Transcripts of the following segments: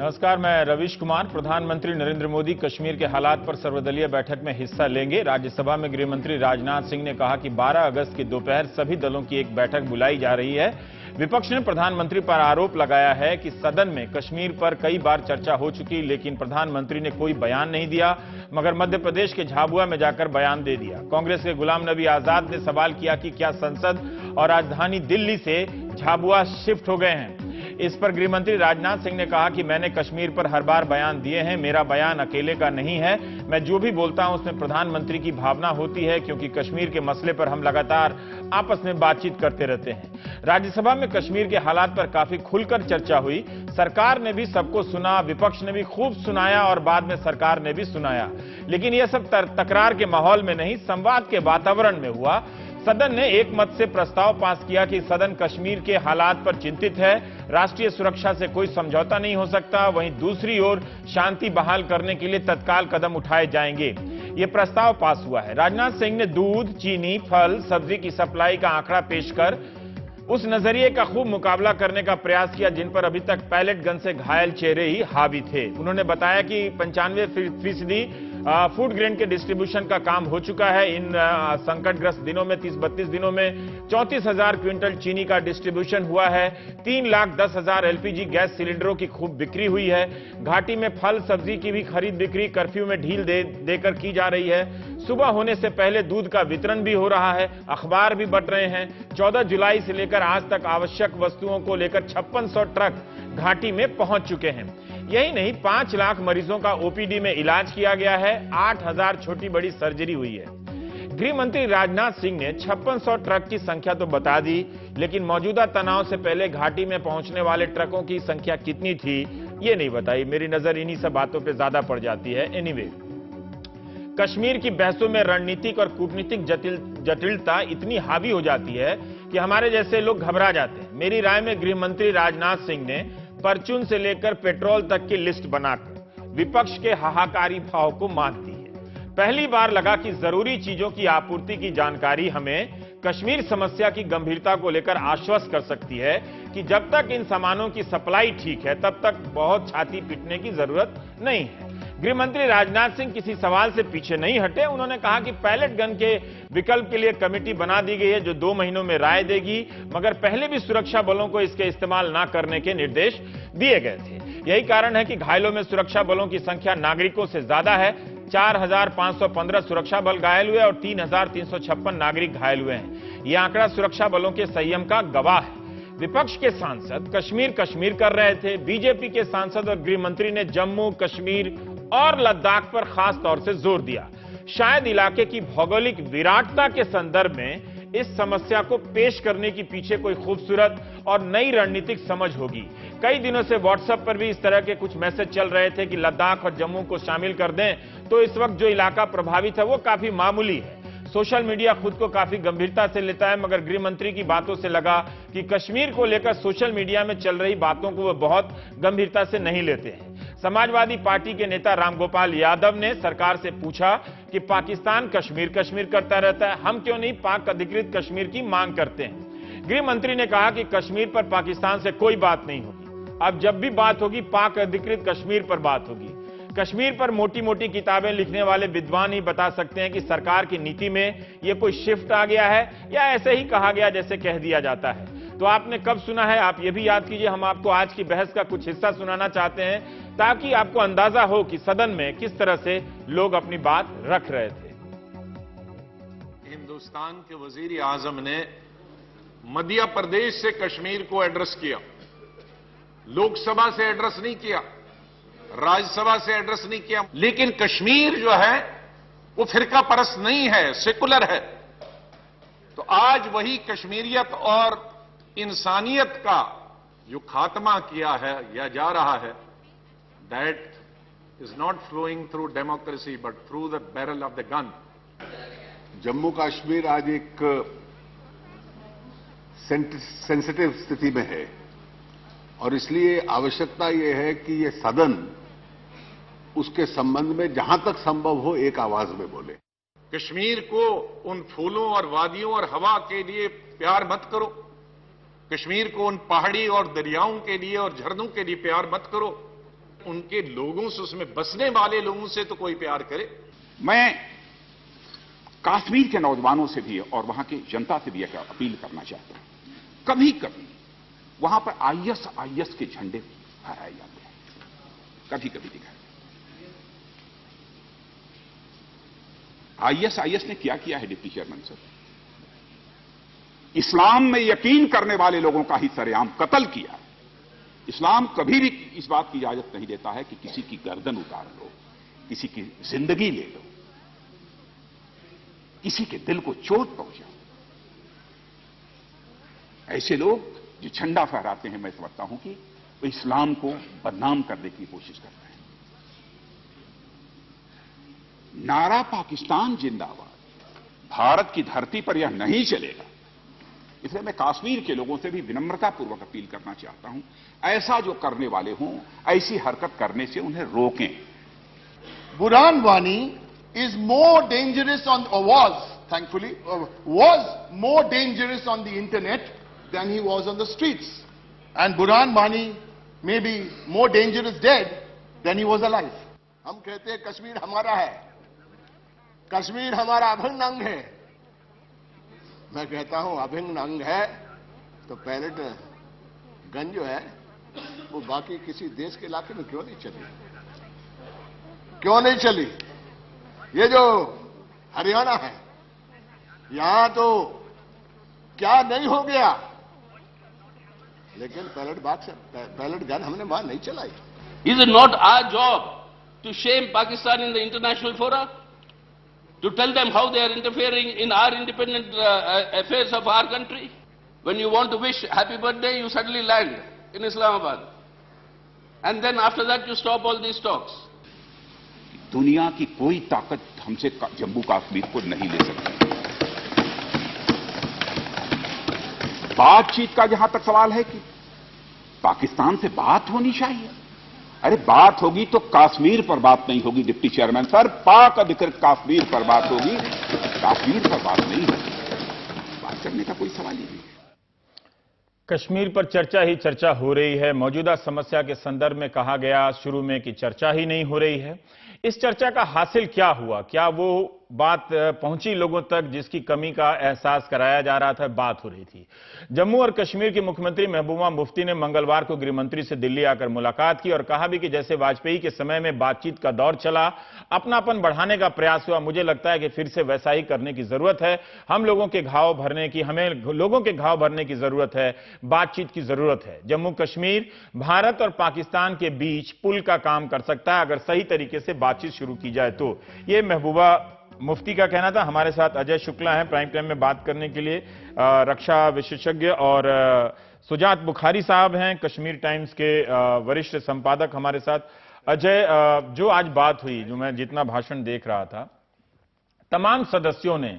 नमस्कार, मैं रवीश कुमार। प्रधानमंत्री नरेंद्र मोदी कश्मीर के हालात पर सर्वदलीय बैठक में हिस्सा लेंगे। राज्यसभा में गृह मंत्री राजनाथ सिंह ने कहा कि 12 अगस्त की दोपहर सभी दलों की एक बैठक बुलाई जा रही है। विपक्ष ने प्रधानमंत्री पर आरोप लगाया है कि सदन में कश्मीर पर कई बार चर्चा हो चुकी, लेकिन प्रधानमंत्री ने कोई बयान नहीं दिया, मगर मध्य प्रदेश के झाबुआ में जाकर बयान दे दिया। कांग्रेस के गुलाम नबी आजाद ने सवाल किया कि क्या संसद और राजधानी दिल्ली से झाबुआ शिफ्ट हो गए हैं। इस पर गृहमंत्री राजनाथ सिंह ने कहा कि मैंने कश्मीर पर हर बार बयान दिए हैं, मेरा बयान अकेले का नहीं है। मैं जो भी बोलता हूं उसमें प्रधानमंत्री की भावना होती है, क्योंकि कश्मीर के मसले पर हम लगातार आपस में बातचीत करते रहते हैं। राज्यसभा में कश्मीर के हालात पर काफी खुलकर चर्चा हुई। सरकार ने भी सबको सुना, विपक्ष ने भी खूब सुनाया और बाद में सरकार ने भी सुनाया, लेकिन यह सब तकरार के माहौल में नहीं, संवाद के वातावरण में हुआ। सदन ने एक मत से प्रस्ताव पास किया कि सदन कश्मीर के हालात पर चिंतित है, राष्ट्रीय सुरक्षा से कोई समझौता नहीं हो सकता। वहीं दूसरी ओर शांति बहाल करने के लिए तत्काल कदम उठाए जाएंगे। यह प्रस्ताव पास हुआ है। राजनाथ सिंह ने दूध, चीनी, फल, सब्जी की सप्लाई का आंकड़ा पेश कर उस नजरिए का खूब मुकाबला करने का प्रयास किया जिन पर अभी तक पैलेट गन से घायल चेहरे ही हावी थे। उन्होंने बताया कि 95% फूड ग्रेन के डिस्ट्रीब्यूशन का काम हो चुका है। इन संकटग्रस्त दिनों में 30-32 दिनों में 34,000 क्विंटल चीनी का डिस्ट्रीब्यूशन हुआ है। 3,10,000 एलपीजी गैस सिलेंडरों की खूब बिक्री हुई है। घाटी में फल सब्जी की भी खरीद बिक्री कर्फ्यू में ढील देकर की जा रही है। सुबह होने से पहले दूध का वितरण भी हो रहा है, अखबार भी बंट रहे हैं। 14 जुलाई से लेकर आज तक आवश्यक वस्तुओं को लेकर 5600 ट्रक घाटी में पहुंच चुके हैं। यही नहीं, 5 लाख मरीजों का ओपीडी में इलाज किया गया है। 8,000 छोटी बड़ी सर्जरी हुई है। गृह मंत्री राजनाथ सिंह ने 5600 ट्रक की संख्या तो बता दी, लेकिन मौजूदा तनाव से पहले घाटी में पहुंचने वाले ट्रकों की संख्या कितनी थी ये नहीं बताई। मेरी नजर इन्हीं सब बातों पर ज्यादा पड़ जाती है। एनीवे, कश्मीर की बहसों में रणनीतिक और कूटनीतिक जटिलता इतनी हावी हो जाती है कि हमारे जैसे लोग घबरा जाते हैं। मेरी राय में गृह मंत्री राजनाथ सिंह ने परचून से लेकर पेट्रोल तक की लिस्ट बनाकर विपक्ष के हाहाकारी भाव को मात दी है। पहली बार लगा कि जरूरी चीजों की आपूर्ति की जानकारी हमें कश्मीर समस्या की गंभीरता को लेकर आश्वस्त कर सकती है कि जब तक इन सामानों की सप्लाई ठीक है तब तक बहुत छाती पीटने की जरूरत नहीं है। गृह मंत्री राजनाथ सिंह किसी सवाल से पीछे नहीं हटे। उन्होंने कहा कि पैलेट गन के विकल्प के लिए कमेटी बना दी गई है जो 2 महीनों में राय देगी, मगर पहले भी सुरक्षा बलों को इसके इस्तेमाल न करने के निर्देश दिए गए थे। यही कारण है कि घायलों में सुरक्षा बलों की संख्या नागरिकों से ज्यादा है। 4,515 सुरक्षा बल घायल हुए और 3,356 नागरिक घायल हुए हैं। यह आंकड़ा सुरक्षा बलों के संयम का गवाह है। विपक्ष के सांसद कश्मीर कर रहे थे। बीजेपी के सांसद और गृह मंत्री ने जम्मू, कश्मीर और लद्दाख पर खास तौर से जोर दिया। शायद इलाके की भौगोलिक विराटता के संदर्भ में इस समस्या को पेश करने की पीछे कोई खूबसूरत और नई रणनीतिक समझ होगी। कई दिनों से व्हाट्सएप पर भी इस तरह के कुछ मैसेज चल रहे थे कि लद्दाख और जम्मू को शामिल कर दें, तो इस वक्त जो इलाका प्रभावित है वो काफी मामूली है। सोशल मीडिया खुद को काफी गंभीरता से लेता है, मगर गृह मंत्री की बातों से लगा कि कश्मीर को लेकर सोशल मीडिया में चल रही बातों को वो बहुत गंभीरता से नहीं लेते हैं। समाजवादी पार्टी के नेता रामगोपाल यादव ने सरकार से पूछा कि पाकिस्तान कश्मीर करता रहता है, हम क्यों नहीं पाक अधिकृत कश्मीर की मांग करते हैं। गृह मंत्री ने कहा कि कश्मीर पर पाकिस्तान से कोई बात नहीं होगी। अब जब भी बात होगी पाक अधिकृत कश्मीर पर बात होगी। कश्मीर पर मोटी मोटी किताबें लिखने वाले विद्वान ही बता सकते हैं कि सरकार की नीति में यह कोई शिफ्ट आ गया है या ऐसे ही कहा गया जैसे कह दिया जाता है। तो आपने कब सुना है, आप ये भी याद कीजिए। हम आपको आज की बहस का कुछ हिस्सा सुनाना चाहते हैं ताकि आपको अंदाजा हो कि सदन में किस तरह से लोग अपनी बात रख रहे थे। हिंदुस्तान के वजीर आजम ने मध्य प्रदेश से कश्मीर को एड्रेस किया, लोकसभा से एड्रेस नहीं किया, राज्यसभा से एड्रेस नहीं किया। लेकिन कश्मीर जो है वो फिरका परस्त नहीं है, सेकुलर है। तो आज वही कश्मीरियत और इंसानियत का जो खात्मा किया है या जा रहा है, that is not flowing through democracy but through the barrel of the gun. Jammu Kashmir आज एक सेंसिटिव स्थिति में है और इसलिए आवश्यकता यह है कि ये सदन उसके संबंध में जहां तक संभव हो एक आवाज में बोले। कश्मीर को उन फूलों और वादियों और हवा के लिए प्यार मत करो। कश्मीर को उन पहाड़ी और दरियाओं के लिए और झरनों के लिए प्यार मत करो। उनके लोगों से, उसमें बसने वाले लोगों से तो कोई प्यार करे। मैं कश्मीर के नौजवानों से भी और वहां की जनता से भी एक अपील करना चाहता हूं। कभी कभी वहां पर आईएस के झंडे फहराए जाते हैं, कभी कभी दिखाए। आईएस ने क्या किया है डिप्टी चेयरमैन सर? इस्लाम में यकीन करने वाले लोगों का ही सरेआम कत्ल किया। इस्लाम कभी भी इस बात की इजाजत नहीं देता है कि किसी की गर्दन उतार लो, किसी की जिंदगी ले लो, किसी के दिल को चोट पहुंचाओ। ऐसे लोग जो झंडा फहराते हैं, मैं समझता हूं कि वो इस्लाम को बदनाम करने की कोशिश करते हैं। नारा पाकिस्तान जिंदाबाद भारत की धरती पर यह नहीं चलेगा। इसलिए मैं कश्मीर के लोगों से भी विनम्रतापूर्वक अपील करना चाहता हूं, ऐसा जो करने वाले हों, ऐसी हरकत करने से उन्हें रोकें। Burhan Wani is more dangerous on, or was, thankfully, was more dangerous on the internet than he was on the streets. And Burhan Wani may be more dangerous dead than he was alive. हम कहते हैं कश्मीर हमारा है, कश्मीर हमारा अभिन्न अंग है। मैं कहता हूं अभिन्न अंग है तो पैलेट गन जो है वो बाकी किसी देश के इलाके में क्यों नहीं चली? क्यों नहीं चली? ये जो हरियाणा है, यहां तो क्या नहीं हो गया, लेकिन पैलेट गन हमने वहां नहीं चलाई। Is it not our job to shame Pakistan in the international fora? To tell them how they are interfering in our independent affairs of our country? When you want to wish happy birthday, you suddenly land in Islamabad. And then after that you stop all these talks. दुनिया की कोई ताकत हमसे जम्मू कश्मीर को नहीं ले सकती। बातचीत का जहां तक सवाल है कि पाकिस्तान से बात होनी चाहिए। अरे बात होगी तो कश्मीर पर बात नहीं होगी डिप्टी चेयरमैन सर, पाक अधिकृत कश्मीर पर बात होगी, कश्मीर पर बात नहीं होगी। बात करने का कोई सवाल ही नहीं है। कश्मीर पर चर्चा ही चर्चा हो रही है। मौजूदा समस्या के संदर्भ में कहा गया शुरू में कि चर्चा ही नहीं हो रही है। इस चर्चा का हासिल क्या हुआ? क्या वो बात पहुंची लोगों तक जिसकी कमी का एहसास कराया जा रहा था? बात हो रही थी। जम्मू और कश्मीर की मुख्यमंत्री महबूबा मुफ्ती ने मंगलवार को गृहमंत्री से दिल्ली आकर मुलाकात की और कहा भी कि जैसे वाजपेयी के समय में बातचीत का दौर चला, अपनापन बढ़ाने का प्रयास हुआ, मुझे लगता है कि फिर से वैसा ही करने की जरूरत है। हमें लोगों के घाव भरने की जरूरत है, बातचीत की जरूरत है। जम्मू कश्मीर भारत और पाकिस्तान के बीच पुल का काम कर सकता है अगर सही तरीके से बातचीत शुरू की जाए तो। यह महबूबा मुफ्ती का कहना था। हमारे साथ अजय शुक्ला हैं प्राइम टाइम में बात करने के लिए, रक्षा विशेषज्ञ, और सुजात बुखारी साहब हैं कश्मीर टाइम्स के वरिष्ठ संपादक हमारे साथ। अजय, जो आज बात हुई, जो मैं जितना भाषण देख रहा था, तमाम सदस्यों ने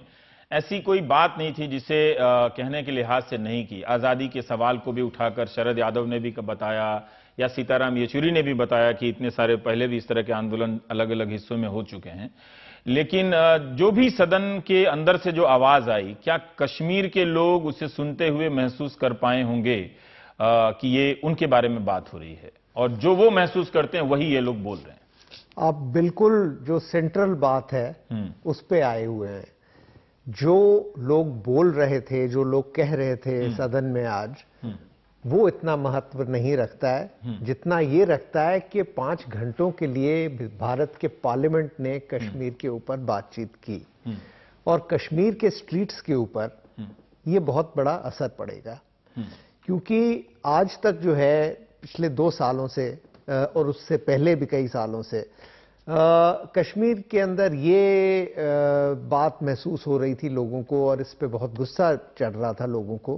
ऐसी कोई बात नहीं थी जिसे कहने के लिहाज से नहीं की। आजादी के सवाल को भी उठाकर शरद यादव ने भी बताया या सीताराम येचुरी ने भी बताया कि इतने सारे पहले भी इस तरह के आंदोलन अलग अलग हिस्सों में हो चुके हैं। लेकिन जो भी सदन के अंदर से जो आवाज आई, क्या कश्मीर के लोग उसे सुनते हुए महसूस कर पाए होंगे कि ये उनके बारे में बात हो रही है, और जो वो महसूस करते हैं वही ये लोग बोल रहे हैं? आप बिल्कुल जो सेंट्रल बात है उस पे आए हुए हैं। जो लोग बोल रहे थे, जो लोग कह रहे थे सदन में आज, वो इतना महत्व नहीं रखता है जितना ये रखता है कि 5 घंटों के लिए भारत के पार्लियामेंट ने कश्मीर के ऊपर बातचीत की, और कश्मीर के स्ट्रीट्स के ऊपर ये बहुत बड़ा असर पड़ेगा। क्योंकि आज तक जो है पिछले 2 सालों से और उससे पहले भी कई सालों से कश्मीर के अंदर ये बात महसूस हो रही थी लोगों को, और इस पे बहुत गुस्सा चढ़ रहा था लोगों को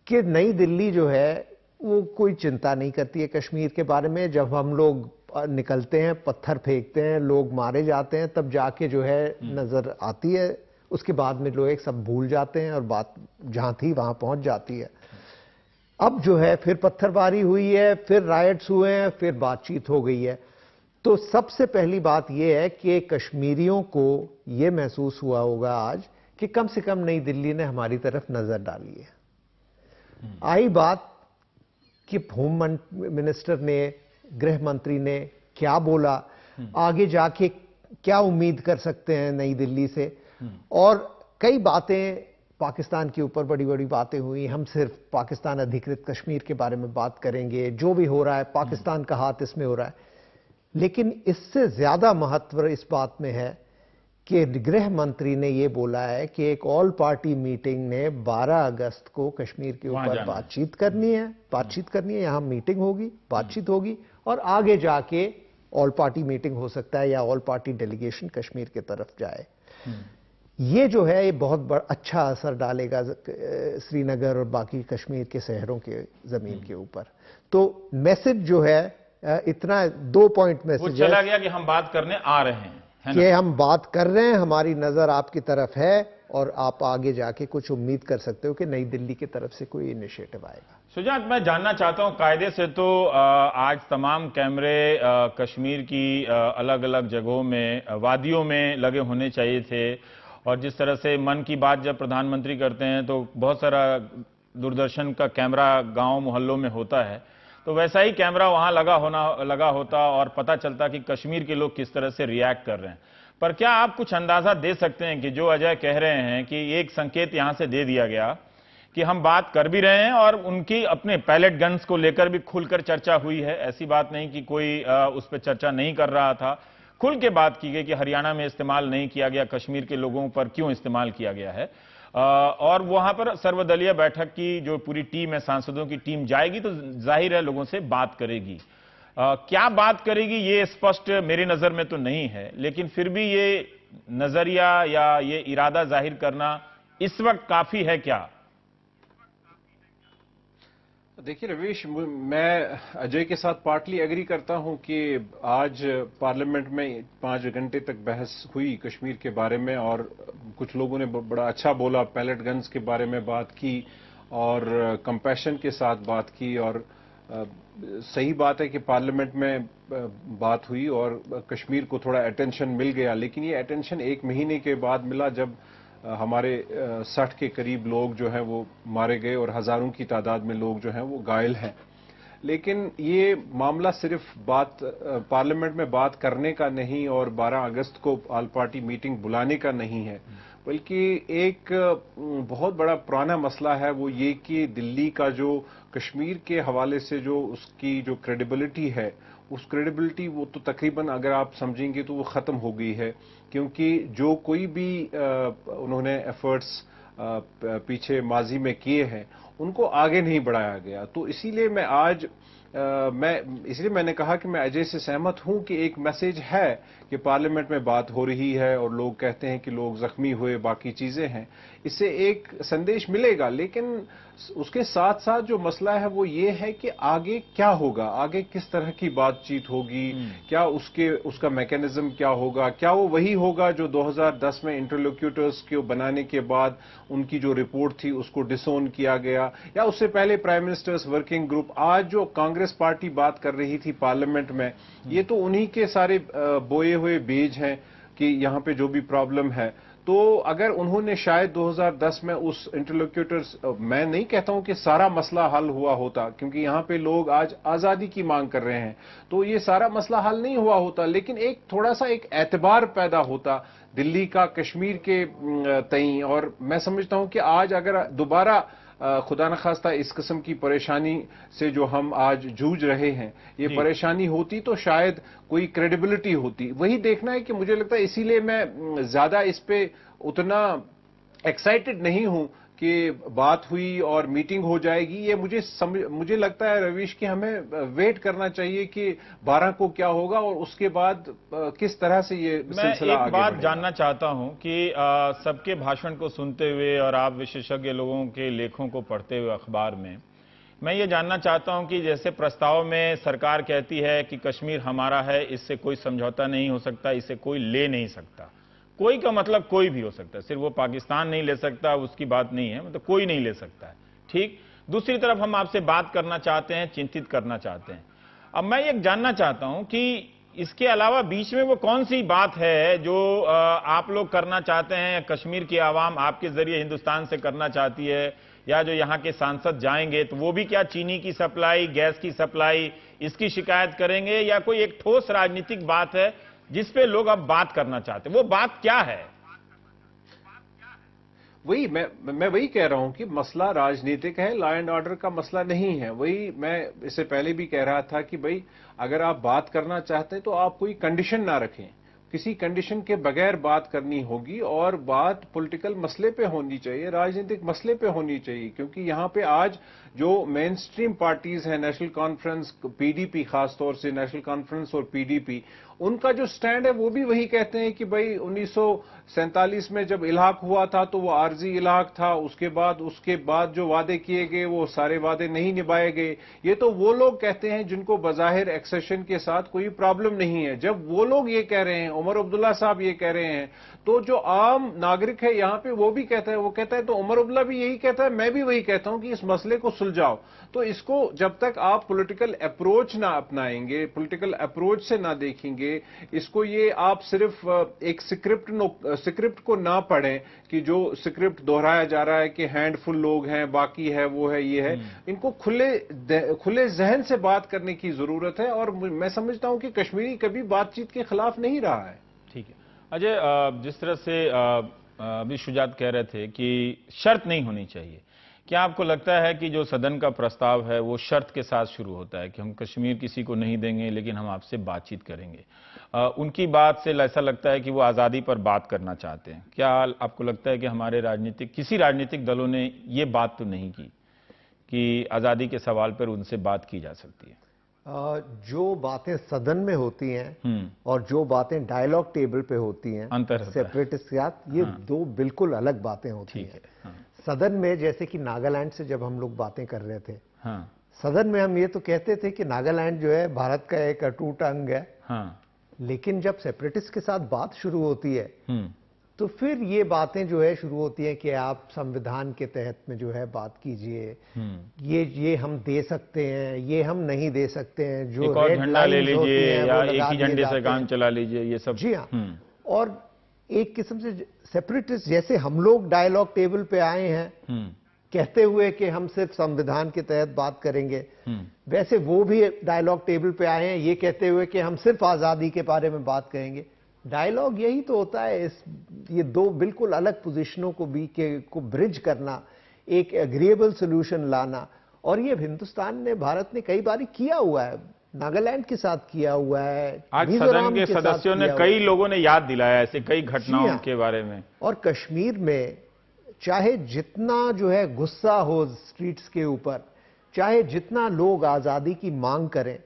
कि नई दिल्ली जो है वो कोई चिंता नहीं करती है कश्मीर के बारे में। जब हम लोग निकलते हैं, पत्थर फेंकते हैं, लोग मारे जाते हैं, तब जाके जो है नजर आती है, उसके बाद में लोग सब भूल जाते हैं और बात जहां थी वहां पहुंच जाती है। अब जो है फिर पत्थरबारी हुई है, फिर रायट्स हुए हैं, फिर बातचीत हो गई है। तो सबसे पहली बात यह है कि कश्मीरियों को यह महसूस हुआ होगा आज कि कम से कम नई दिल्ली ने हमारी तरफ नजर डाली है। आई बात कि होम मिनिस्टर ने गृह मंत्री ने क्या बोला, आगे जाके क्या उम्मीद कर सकते हैं नई दिल्ली से। और कई बातें पाकिस्तान के ऊपर बड़ी बड़ी बातें हुई। हम सिर्फ पाकिस्तान अधिकृत कश्मीर के बारे में बात करेंगे, जो भी हो रहा है पाकिस्तान का हाथ इसमें हो रहा है, लेकिन इससे ज्यादा महत्व इस बात में है कि गृह मंत्री ने यह बोला है कि एक ऑल पार्टी मीटिंग ने 12 अगस्त को कश्मीर के ऊपर बातचीत करनी है, यहां मीटिंग होगी, बातचीत होगी और आगे जाके ऑल पार्टी मीटिंग हो सकता है या ऑल पार्टी डेलीगेशन कश्मीर की तरफ जाए। ये जो है ये बहुत अच्छा असर डालेगा श्रीनगर और बाकी कश्मीर के शहरों के जमीन के ऊपर। तो मैसेज जो है इतना 2 पॉइंट मैसेज वो चला गया कि हम बात करने आ रहे हैं, है कि हम बात कर रहे हैं, हमारी नजर आपकी तरफ है और आप आगे जाके कुछ उम्मीद कर सकते हो कि नई दिल्ली की तरफ से कोई इनिशिएटिव आएगा। सुजात, मैं जानना चाहता हूं, कायदे से तो आज तमाम कैमरे कश्मीर की अलग अलग जगहों में, वादियों में लगे होने चाहिए थे और जिस तरह से मन की बात जब प्रधानमंत्री करते हैं तो बहुत सारा दूरदर्शन का कैमरा गांव मोहल्लों में होता है, तो वैसा ही कैमरा वहां लगा होता और पता चलता कि कश्मीर के लोग किस तरह से रिएक्ट कर रहे हैं। पर क्या आप कुछ अंदाजा दे सकते हैं कि जो अजय कह रहे हैं कि एक संकेत यहां से दे दिया गया कि हम बात कर भी रहे हैं और उनकी अपने पैलेट गन्स को लेकर भी खुलकर चर्चा हुई है, ऐसी बात नहीं कि कोई उस पर चर्चा नहीं कर रहा था, खुल के बात की गई कि हरियाणा में इस्तेमाल नहीं किया गया, कश्मीर के लोगों पर क्यों इस्तेमाल किया गया है। और वहां पर सर्वदलीय बैठक की जो पूरी टीम है, सांसदों की टीम जाएगी तो जाहिर है लोगों से बात करेगी। क्या बात करेगी ये स्पष्ट मेरी नजर में तो नहीं है, लेकिन फिर भी ये नजरिया या ये इरादा जाहिर करना इस वक्त काफी है क्या? देखिए रवीश, मैं अजय के साथ पार्टली एग्री करता हूं कि आज पार्लियामेंट में 5 घंटे तक बहस हुई कश्मीर के बारे में और कुछ लोगों ने बड़ा अच्छा बोला, पैलेट गन्स के बारे में बात की और कंपैशन के साथ बात की। और सही बात है कि पार्लियामेंट में बात हुई और कश्मीर को थोड़ा अटेंशन मिल गया, लेकिन ये अटेंशन 1 महीने के बाद मिला जब हमारे 60 के करीब लोग जो हैं वो मारे गए और हजारों की तादाद में लोग जो हैं वो घायल हैं। लेकिन ये मामला सिर्फ पार्लियामेंट में बात करने का नहीं और 12 अगस्त को ऑल पार्टी मीटिंग बुलाने का नहीं है, बल्कि एक बहुत बड़ा पुराना मसला है, वो ये कि दिल्ली का जो कश्मीर के हवाले से जो उसकी जो क्रेडिबिलिटी है, उस क्रेडिबिलिटी वो तो तकरीबन अगर आप समझेंगे तो वो ख़त्म हो गई है, क्योंकि जो कोई भी उन्होंने एफर्ट्स पीछे माजी में किए हैं उनको आगे नहीं बढ़ाया गया। तो इसीलिए मैं आज इसलिए मैंने कहा कि मैं अजय से सहमत हूं कि एक मैसेज है कि पार्लियामेंट में बात हो रही है और लोग कहते हैं कि लोग जख्मी हुए, बाकी चीजें हैं, इससे एक संदेश मिलेगा। लेकिन उसके साथ साथ जो मसला है वो ये है कि आगे क्या होगा, आगे किस तरह की बातचीत होगी, क्या उसका मैकेनिज्म क्या होगा, क्या वो वही होगा जो 2010 में इंटरलोक्यूटर्स को बनाने के बाद उनकी जो रिपोर्ट थी उसको डिसोन किया गया, या उससे पहले प्राइम मिनिस्टर्स वर्किंग ग्रुप। आज जो कांग्रेस पार्टी बात कर रही थी पार्लियामेंट में, ये तो उन्हीं के सारे बोए हुए बीज हैं कि यहां पे जो भी प्रॉब्लम है। तो अगर उन्होंने शायद 2010 में उस इंटरलोक्यूटर्स, मैं नहीं कहता हूं कि सारा मसला हल हुआ होता, क्योंकि यहां पे लोग आज आजादी की मांग कर रहे हैं, तो ये सारा मसला हल नहीं हुआ होता, लेकिन एक थोड़ा सा एक एतबार पैदा होता दिल्ली का कश्मीर के तई। और मैं समझता हूं कि आज अगर दोबारा खुदा न खास्ता इस किस्म की परेशानी से जो हम आज जूझ रहे हैं, ये परेशानी होती तो शायद कोई क्रेडिबिलिटी होती। वही देखना है कि मुझे लगता है, इसीलिए मैं ज्यादा इस पे उतना एक्साइटेड नहीं हूं कि बात हुई और मीटिंग हो जाएगी। ये मुझे लगता है रवीश कि हमें वेट करना चाहिए कि 12 को क्या होगा और उसके बाद किस तरह से ये सिलसिला आगे बढ़ेगा। मैं एक बात जानना चाहता हूं कि सबके भाषण को सुनते हुए और आप विशेषज्ञ लोगों के लेखों को पढ़ते हुए अखबार में, मैं ये जानना चाहता हूं कि जैसे प्रस्ताव में सरकार कहती है कि कश्मीर हमारा है, इससे कोई समझौता नहीं हो सकता, इसे कोई ले नहीं सकता। कोई का मतलब कोई भी हो सकता है, सिर्फ वो पाकिस्तान नहीं ले सकता उसकी बात नहीं है, मतलब कोई नहीं ले सकता है, ठीक। दूसरी तरफ हम आपसे बात करना चाहते हैं, चिंतित करना चाहते हैं। अब मैं ये जानना चाहता हूं कि इसके अलावा बीच में वो कौन सी बात है जो आप लोग करना चाहते हैं, कश्मीर की आवाम आपके जरिए हिंदुस्तान से करना चाहती है, या जो यहां के सांसद जाएंगे तो वो भी क्या चीनी की सप्लाई, गैस की सप्लाई, इसकी शिकायत करेंगे, या कोई एक ठोस राजनीतिक बात है जिस पे लोग अब बात करना चाहते हैं? वो बात क्या है? वही मैं वही कह रहा हूं कि मसला राजनीतिक है, लॉ एंड ऑर्डर का मसला नहीं है। वही मैं इससे पहले भी कह रहा था कि भाई अगर आप बात करना चाहते हैं तो आप कोई कंडीशन ना रखें, किसी कंडीशन के बगैर बात करनी होगी और बात पॉलिटिकल मसले पे होनी चाहिए, राजनीतिक मसले पे होनी चाहिए। क्योंकि यहां पे आज जो मेन स्ट्रीम पार्टीज हैं, नेशनल कॉन्फ्रेंस, पीडीपी, खासतौर से नेशनल कॉन्फ्रेंस और पीडीपी, उनका जो स्टैंड है वो भी वही कहते हैं कि भाई 1947 में जब इलाक हुआ था तो वो आर्जी इलाक था, उसके बाद जो वादे किए गए वो सारे वादे नहीं निभाए गए। ये तो वो लोग कहते हैं जिनको बजाहिर एक्सेशन के साथ कोई प्रॉब्लम नहीं है। जब वो लोग ये कह रहे हैं, उमर अब्दुल्ला साहब ये कह रहे हैं, तो जो आम नागरिक है यहां पे वो भी कहता है, वो कहता है तो उमर अब्दुल्ला भी यही कहता है, मैं भी वही कहता हूं कि इस मसले को सुलझाओ। तो इसको जब तक आप पॉलिटिकल अप्रोच ना अपनाएंगे, पॉलिटिकल अप्रोच से ना देखेंगे इसको, ये आप सिर्फ एक स्क्रिप्ट को ना पढ़ें कि जो स्क्रिप्ट दोहराया जा रहा है कि हैंडफुल लोग हैं, बाकी है, वो है, ये है। इनको खुले जहन से बात करने की जरूरत है और मैं समझता हूं कि कश्मीरी कभी बातचीत के खिलाफ नहीं रहा है। ठीक है अजय, जिस तरह से अभी शुजात कह रहे थे कि शर्त नहीं होनी चाहिए, क्या आपको लगता है कि जो सदन का प्रस्ताव है वो शर्त के साथ शुरू होता है कि हम कश्मीर किसी को नहीं देंगे लेकिन हम आपसे बातचीत करेंगे? उनकी बात से ऐसा लगता है कि वो आज़ादी पर बात करना चाहते हैं। क्या आपको लगता है कि हमारे किसी राजनीतिक दलों ने ये बात तो नहीं की कि आज़ादी के सवाल पर उनसे बात की जा सकती है? जो बातें सदन में होती हैं और जो बातें डायलॉग टेबल पे होती हैं सेपरेटिस्ट के साथ, ये दो बिल्कुल अलग बातें होती हैं। सदन में जैसे कि नागालैंड से जब हम लोग बातें कर रहे थे, सदन में हम ये तो कहते थे कि नागालैंड जो है भारत का एक अटूट अंग है, लेकिन जब सेपरेटिस्ट के साथ बात शुरू होती है तो फिर ये बातें जो है शुरू होती हैं कि आप संविधान के तहत में जो है बात कीजिए, ये हम दे सकते हैं, ये हम नहीं दे सकते हैं, जो एक और झंडा ले लीजिए या एक ही झंडे से काम चला लीजिए, ये सब। जी हाँ, और एक किस्म से सेपरेटिस्ट जैसे हम लोग डायलॉग टेबल पे आए हैं कहते हुए कि हम सिर्फ संविधान के तहत बात करेंगे, वैसे वो भी डायलॉग टेबल पे आए हैं ये कहते हुए कि हम सिर्फ आजादी के बारे में बात करेंगे। डायलॉग यही तो होता है, ये दो बिल्कुल अलग पोजीशनों को ब्रिज करना, एक एग्रीएबल सोल्यूशन लाना। और ये हिंदुस्तान ने, भारत ने कई बार किया हुआ है, नागालैंड के साथ किया हुआ है। आज सदन के सदस्यों ने, कई लोगों ने याद दिलाया ऐसे कई घटनाओं के बारे में। और कश्मीर में चाहे जितना जो है गुस्सा हो स्ट्रीट्स के ऊपर, चाहे जितना लोग आजादी की मांग करें,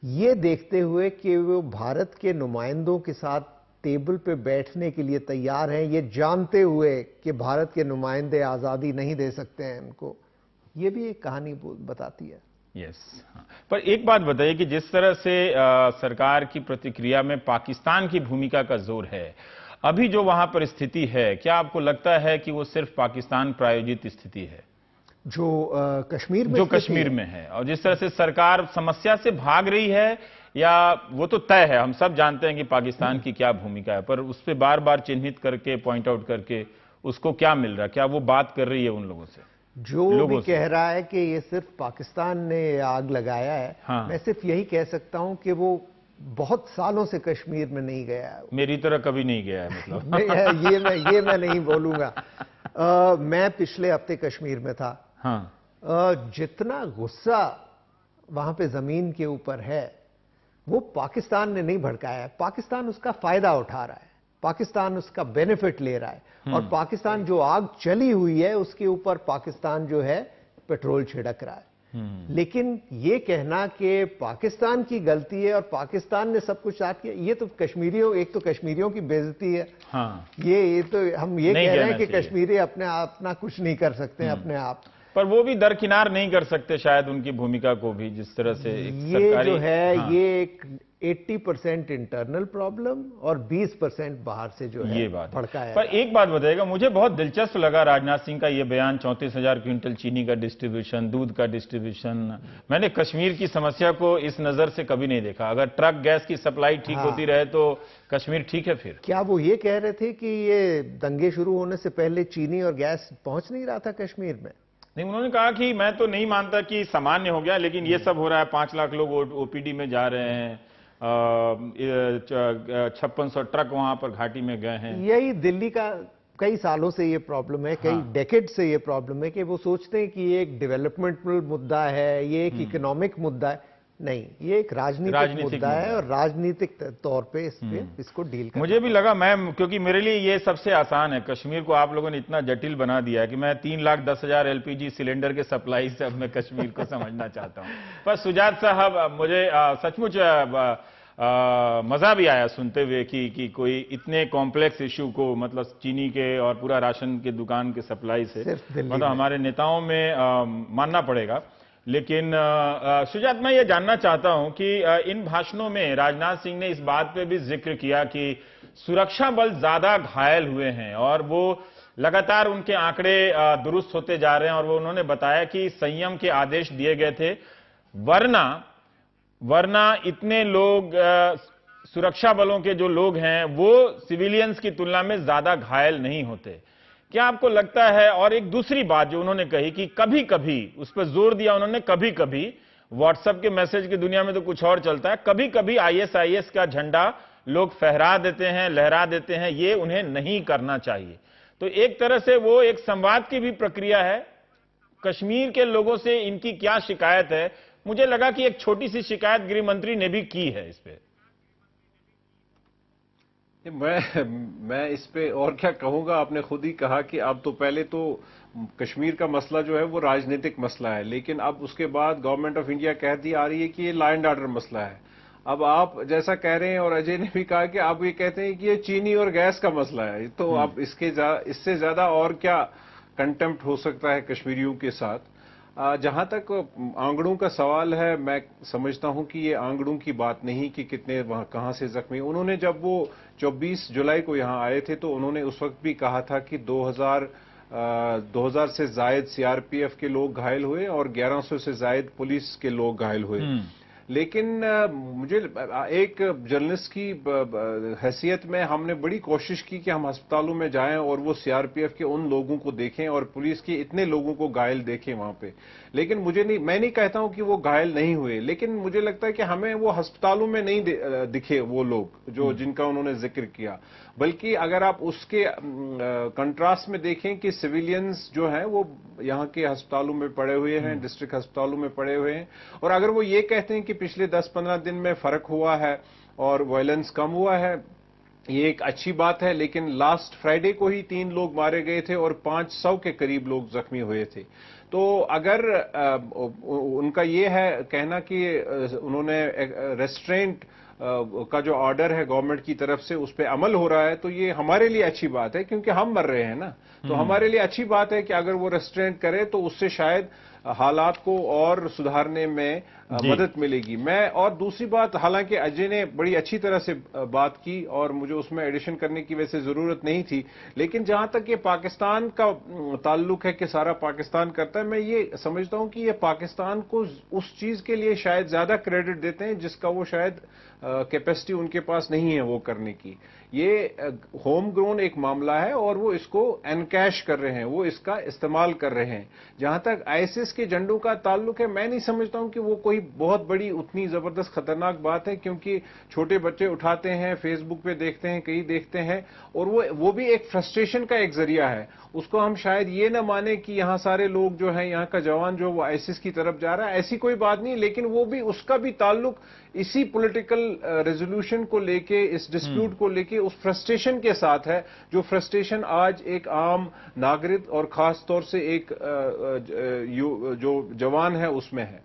ये देखते हुए कि वो भारत के नुमाइंदों के साथ टेबल पे बैठने के लिए तैयार हैं, ये जानते हुए कि भारत के नुमाइंदे आजादी नहीं दे सकते हैं उनको, ये भी एक कहानी बताती है। यस, पर एक बात बताइए कि जिस तरह से सरकार की प्रतिक्रिया में पाकिस्तान की भूमिका का जोर है, अभी जो वहां पर स्थिति है, क्या आपको लगता है कि वो सिर्फ पाकिस्तान प्रायोजित स्थिति है जो कश्मीर में है? और जिस तरह से सरकार समस्या से भाग रही है, या वो तो तय है, हम सब जानते हैं कि पाकिस्तान की क्या भूमिका है, पर उस पर बार बार चिन्हित करके, पॉइंट आउट करके उसको क्या मिल रहा है? क्या वो बात कर रही है उन लोगों से? जो भी कह रहा है कि ये सिर्फ पाकिस्तान ने आग लगाया है, मैं सिर्फ यही कह सकता हूं कि वो बहुत सालों से कश्मीर में नहीं गया है, मेरी तरह कभी नहीं गया है, मतलब ये मैं नहीं बोलूंगा। मैं पिछले हफ्ते कश्मीर में था। जितना गुस्सा वहां पे जमीन के ऊपर है वो पाकिस्तान ने नहीं भड़काया है, पाकिस्तान उसका फायदा उठा रहा है, पाकिस्तान उसका बेनिफिट ले रहा है। और पाकिस्तान जो आग चली हुई है उसके ऊपर पाकिस्तान जो है पेट्रोल छिड़क रहा है। लेकिन ये कहना कि पाकिस्तान की गलती है और पाकिस्तान ने सब कुछ साथ किया, ये तो एक तो कश्मीरियों की बेइज्जती है। ये तो हम ये कह रहे हैं कि कश्मीरी अपना कुछ नहीं कर सकते हैं अपने आप। पर वो भी दरकिनार नहीं कर सकते शायद उनकी भूमिका को भी, जिस तरह से एक ये सरकारी, जो है हाँ, ये एक 80% इंटरनल प्रॉब्लम और 20% बाहर से जो है ये बात भड़काया। पर एक बात बताइएगा, मुझे बहुत दिलचस्प लगा राजनाथ सिंह का ये बयान, 34,000 क्विंटल चीनी का डिस्ट्रीब्यूशन, दूध का डिस्ट्रीब्यूशन। मैंने कश्मीर की समस्या को इस नजर से कभी नहीं देखा। अगर ट्रक गैस की सप्लाई ठीक होती रहे तो कश्मीर ठीक है। फिर क्या वो ये कह रहे थे कि ये दंगे शुरू होने से पहले चीनी और गैस पहुंच नहीं रहा था कश्मीर में? नहीं, उन्होंने कहा कि मैं तो नहीं मानता कि सामान्य हो गया, लेकिन ये सब हो रहा है। 5 लाख लोग ओपीडी में जा रहे हैं, 5600 ट्रक वहां पर घाटी में गए हैं। यही दिल्ली का कई सालों से ये प्रॉब्लम है, कई डेकेड से ये प्रॉब्लम है कि वो सोचते हैं कि ये एक डेवलपमेंटल मुद्दा है, ये एक इकोनॉमिक मुद्दा है। नहीं, ये एक राजनीतिक मुद्दा है और राजनीतिक तौर पे इसको डील करना। मुझे भी लगा, क्योंकि मेरे लिए ये सबसे आसान है। कश्मीर को आप लोगों ने इतना जटिल बना दिया है कि मैं 3,10,000 एलपीजी सिलेंडर के सप्लाई से अब मैं कश्मीर को समझना चाहता हूं। पर सुजात साहब, मुझे सचमुच मजा भी आया सुनते हुए कि कोई इतने कॉम्प्लेक्स इश्यू को, मतलब चीनी के और पूरा राशन के दुकान के सप्लाई से, मतलब हमारे नेताओं में मानना पड़ेगा। लेकिन सुजात, मैं ये जानना चाहता हूं कि इन भाषणों में राजनाथ सिंह ने इस बात पे भी जिक्र किया कि सुरक्षा बल ज्यादा घायल हुए हैं और वो लगातार उनके आंकड़े दुरुस्त होते जा रहे हैं, और वो उन्होंने बताया कि संयम के आदेश दिए गए थे, वरना इतने लोग, सुरक्षा बलों के जो लोग हैं वो सिविलियंस की तुलना में ज्यादा घायल नहीं होते। क्या आपको लगता है? और एक दूसरी बात जो उन्होंने कही कि कभी कभी, उस पर जोर दिया उन्होंने, कभी कभी व्हाट्सएप के मैसेज की दुनिया में तो कुछ और चलता है, कभी कभी आईएसआईएस का झंडा लोग फहरा देते हैं, लहरा देते हैं, ये उन्हें नहीं करना चाहिए। तो एक तरह से वो एक संवाद की भी प्रक्रिया है। कश्मीर के लोगों से इनकी क्या शिकायत है? मुझे लगा कि एक छोटी सी शिकायत गृह मंत्री ने भी की है इस पे। मैं इस पे और क्या कहूंगा, आपने खुद ही कहा कि अब तो पहले तो कश्मीर का मसला जो है वो राजनीतिक मसला है, लेकिन अब उसके बाद गवर्नमेंट ऑफ इंडिया कहती आ रही है कि ये लॉ एंड ऑर्डर मसला है। अब आप जैसा कह रहे हैं और अजय ने भी कहा कि आप ये कहते हैं कि ये चीनी और गैस का मसला है, तो अब इससे ज्यादा और क्या कंटेम्प्ट हो सकता है कश्मीरियों के साथ। जहां तक आंकड़ों का सवाल है, मैं समझता हूं कि ये आंकड़ों की बात नहीं कि कितने वहां कहां से जख्मी। उन्होंने जब वो 24 जुलाई को यहां आए थे तो उन्होंने उस वक्त भी कहा था कि 2000 से जायद सीआरपीएफ के लोग घायल हुए और 1100 से जायद पुलिस के लोग घायल हुए। लेकिन मुझे एक जर्नलिस्ट की हैसियत में हमने बड़ी कोशिश की कि हम अस्पतालों में जाएं और वो सीआरपीएफ के उन लोगों को देखें और पुलिस के इतने लोगों को घायल देखें वहां पे। लेकिन मैं नहीं कहता हूं कि वो घायल नहीं हुए, लेकिन मुझे लगता है कि हमें वो अस्पतालों में नहीं दिखे वो लोग जो जिनका उन्होंने जिक्र किया, बल्कि अगर आप उसके कंट्रास्ट में देखें कि सिविलियंस जो हैं वो यहाँ के अस्पतालों में पड़े हुए हैं, डिस्ट्रिक्ट अस्पतालों में पड़े हुए हैं। और अगर वो ये कहते हैं कि पिछले 10-15 दिन में फर्क हुआ है और वायलेंस कम हुआ है, ये एक अच्छी बात है। लेकिन लास्ट फ्राइडे को ही 3 लोग मारे गए थे और 500 के करीब लोग जख्मी हुए थे। तो अगर उनका ये है कहना कि उन्होंने रेस्ट्रेंट का जो ऑर्डर है गवर्नमेंट की तरफ से उस पर अमल हो रहा है, तो ये हमारे लिए अच्छी बात है क्योंकि हम मर रहे हैं ना। तो हमारे लिए अच्छी बात है कि अगर वो रेस्ट्रेंट करे तो उससे शायद हालात को और सुधारने में मदद मिलेगी। मैं और दूसरी बात, हालांकि अजय ने बड़ी अच्छी तरह से बात की और मुझे उसमें एडिशन करने की वैसे जरूरत नहीं थी, लेकिन जहां तक ये पाकिस्तान का ताल्लुक है कि सारा पाकिस्तान करता है, मैं ये समझता हूं कि ये पाकिस्तान को उस चीज के लिए शायद ज्यादा क्रेडिट देते हैं जिसका वो शायद कैपेसिटी उनके पास नहीं है वो करने की। ये होम ग्रोन एक मामला है और वो इसको एनकैश कर रहे हैं, वो इसका इस्तेमाल कर रहे हैं। जहां तक आईएसआईएस के झंडों का ताल्लुक है, मैं नहीं समझता हूं कि वो कोई बहुत बड़ी उतनी जबरदस्त खतरनाक बात है, क्योंकि छोटे बच्चे उठाते हैं, फेसबुक पे देखते हैं, कहीं देखते हैं, और वो भी एक फ्रस्ट्रेशन का एक जरिया है। उसको हम शायद ये ना माने कि यहां सारे लोग जो हैं, यहां का जवान जो वो आईसिस की तरफ जा रहा है, ऐसी कोई बात नहीं। लेकिन वो भी, उसका भी ताल्लुक इसी पॉलिटिकल रेजोल्यूशन को लेके, इस डिस्प्यूट को लेके, उस फ्रस्ट्रेशन के साथ है जो फ्रस्ट्रेशन आज एक आम नागरिक और खास तौर से एक जो जवान है उसमें है।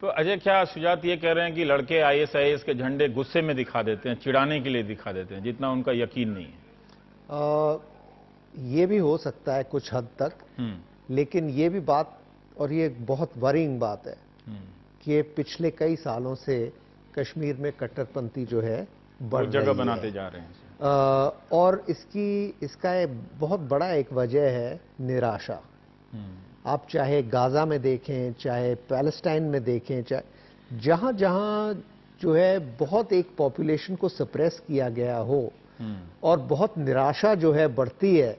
तो अजय, क्या सुजात ये कह रहे हैं कि लड़के आईएसआईएस के झंडे गुस्से में दिखा देते हैं, चिढ़ाने के लिए दिखा देते हैं, जितना उनका यकीन नहीं है? ये भी हो सकता है कुछ हद तक, लेकिन ये भी बात और ये एक बहुत वरिंग बात है कि ये पिछले कई सालों से कश्मीर में कट्टरपंथी जो है बढ़ जगह रही बनाते है। जा रहे हैं। और इसका एक बहुत बड़ा एक वजह है निराशा। आप चाहे गाजा में देखें, चाहे पैलेस्टाइन में देखें, चाहे जहां जहां जो है बहुत एक पॉपुलेशन को सप्रेस किया गया हो और बहुत निराशा जो है बढ़ती है,